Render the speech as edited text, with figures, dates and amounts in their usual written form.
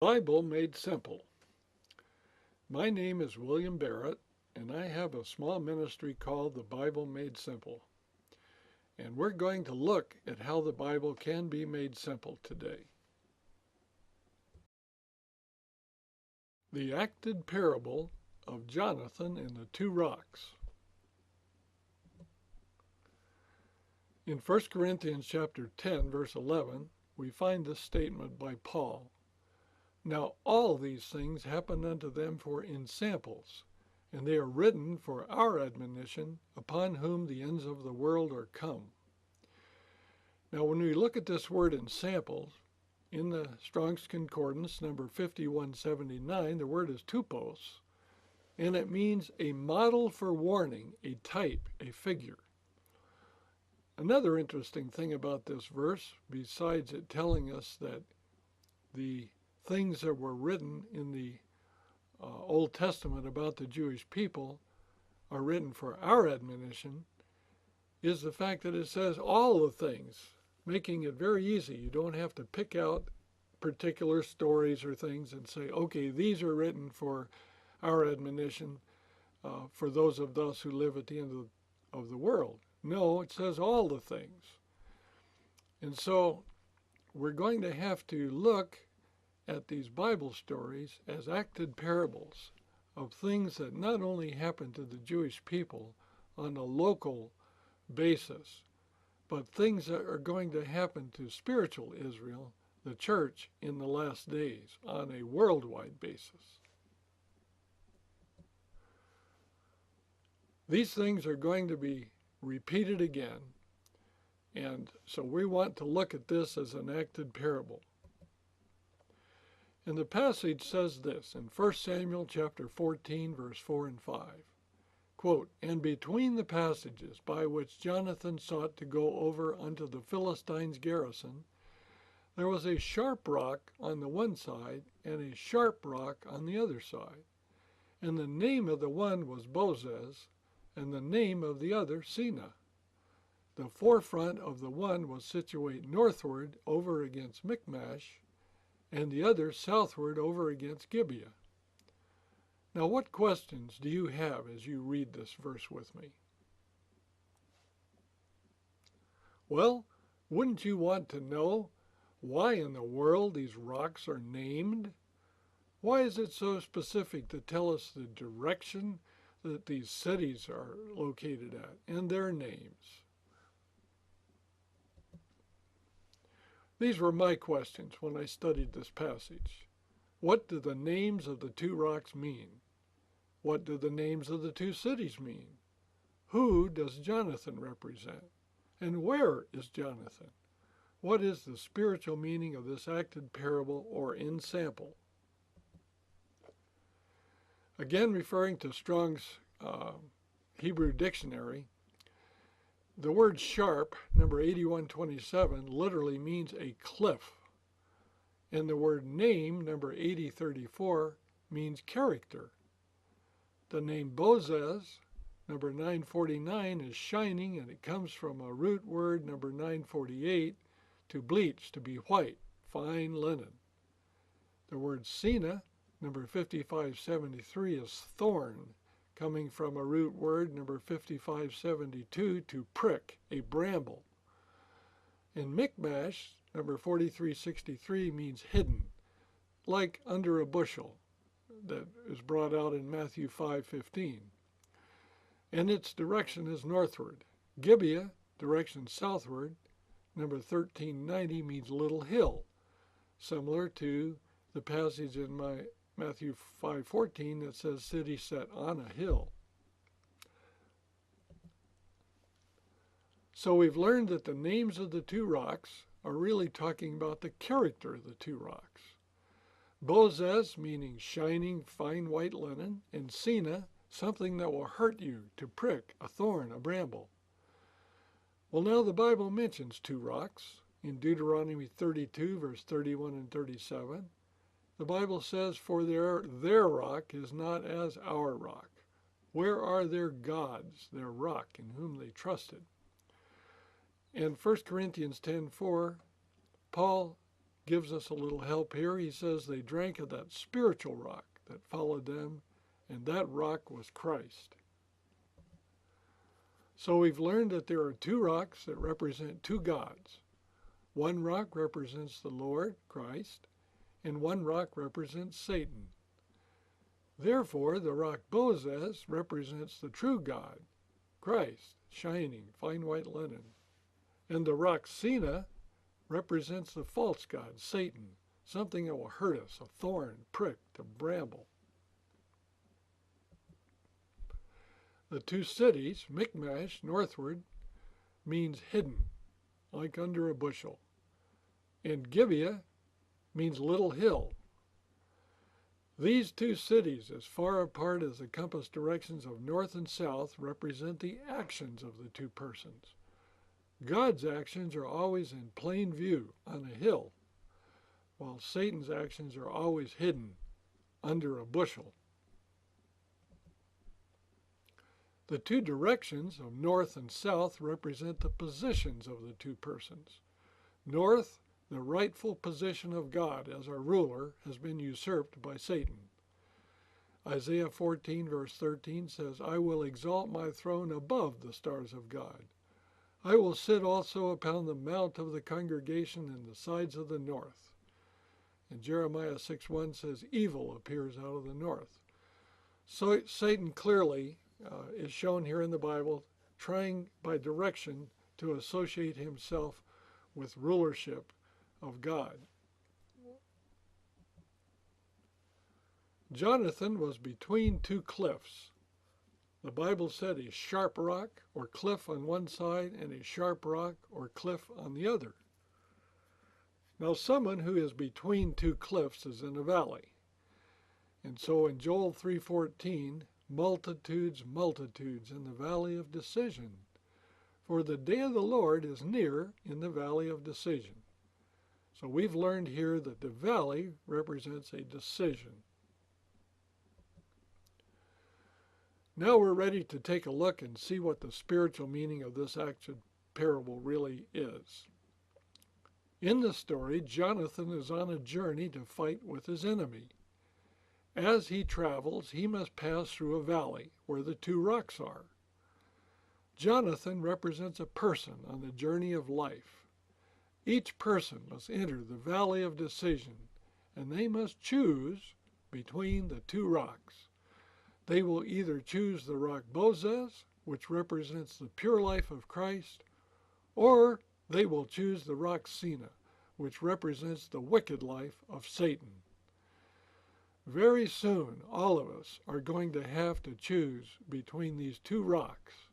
Bible Made Simple. My name is William Barrett, and I have a small ministry called the Bible Made Simple. And we're going to look at how the Bible can be made simple today. The acted parable of Jonathan and the two rocks. In 1 Corinthians chapter 10, verse 11, we find this statement by Paul. Now all these things happen unto them for ensamples, and they are written for our admonition, upon whom the ends of the world are come. Now when we look at this word ensamples, in the Strong's Concordance, number 5179, the word is tupos, and it means a model for warning, a type, a figure. Another interesting thing about this verse, besides it telling us that the things that were written in the Old Testament about the Jewish people are written for our admonition, is the fact that it says all the things, making it very easy. You don't have to pick out particular stories or things and say, okay, these are written for our admonition, for those of us who live at the end of the world. No, it says all the things. And so we're going to have to look at these Bible stories as acted parables of things that not only happened to the Jewish people on a local basis, but things that are going to happen to spiritual Israel, the church, in the last days on a worldwide basis. These things are going to be repeated again, and so we want to look at this as an acted parable. And the passage says this in 1 Samuel chapter 14, verse 4 and 5. Quote, and between the passages by which Jonathan sought to go over unto the Philistines' garrison, there was a sharp rock on the one side and a sharp rock on the other side. And the name of the one was Bozez, and the name of the other Sina. The forefront of the one was situate northward over against Michmash, and the other southward over against Gibeah. Now what questions do you have as you read this verse with me? Well, wouldn't you want to know why in the world these rocks are named? Why is it so specific to tell us the direction that these cities are located at and their names? These were my questions when I studied this passage. What do the names of the two rocks mean? What do the names of the two cities mean? Who does Jonathan represent? And where is Jonathan? What is the spiritual meaning of this acted parable or ensample? Again, referring to Strong's Hebrew dictionary, the word sharp, number 8127, literally means a cliff. And the word name, number 8034, means character. The name Bozez, number 949, is shining, and it comes from a root word, number 948, to bleach, to be white, fine linen. The word Sina, number 5573, is thorn, coming from a root word, number 5572, to prick, a bramble. In Michmash, number 4363, means hidden, like under a bushel, that is brought out in Matthew 5:15. And its direction is northward. Gibeah, direction southward, number 1390, means little hill, similar to the passage in Matthew 5:14 that says city set on a hill. So we've learned that the names of the two rocks are really talking about the character of the two rocks. Bozez, meaning shining, fine white linen, and Sina, something that will hurt you, to prick, a thorn, a bramble. Well, now the Bible mentions two rocks. In Deuteronomy 32, verse 31 and 37, the Bible says, for their rock is not as our rock. Where are their gods, their rock, in whom they trusted? In 1 Corinthians 10:4, Paul gives us a little help here. He says they drank of that spiritual rock that followed them, and that rock was Christ. So we've learned that there are two rocks that represent two gods. One rock represents the Lord, Christ, and one rock represents Satan. Therefore, the rock Bozez represents the true God, Christ, shining, fine white linen. And the rock Sina represents the false god, Satan, something that will hurt us, a thorn, prick, a bramble. The two cities, Michmash, northward, means hidden, like under a bushel. And Gibeah means little hill. These two cities, as far apart as the compass directions of north and south, represent the actions of the two persons. God's actions are always in plain view on a hill, while Satan's actions are always hidden under a bushel. The two directions of north and south represent the positions of the two persons. North, the rightful position of God as our ruler, has been usurped by Satan. Isaiah 14 verse 13 says, I will exalt my throne above the stars of God. I will sit also upon the mount of the congregation in the sides of the north. And Jeremiah 6:1 says, evil appears out of the north. So Satan clearly is shown here in the Bible, trying by direction to associate himself with rulership of God. Jonathan was between two cliffs. The Bible said a sharp rock or cliff on one side and a sharp rock or cliff on the other. Now someone who is between two cliffs is in a valley. And so in Joel 3:14, multitudes, multitudes in the valley of decision. For the day of the Lord is near in the valley of decision. So we've learned here that the valley represents a decision. Now we're ready to take a look and see what the spiritual meaning of this action parable really is. In the story, Jonathan is on a journey to fight with his enemy. As he travels, he must pass through a valley where the two rocks are. Jonathan represents a person on the journey of life. Each person must enter the valley of decision, and they must choose between the two rocks. They will either choose the rock Bozez, which represents the pure life of Christ, or they will choose the rock Sina, which represents the wicked life of Satan. Very soon, all of us are going to have to choose between these two rocks.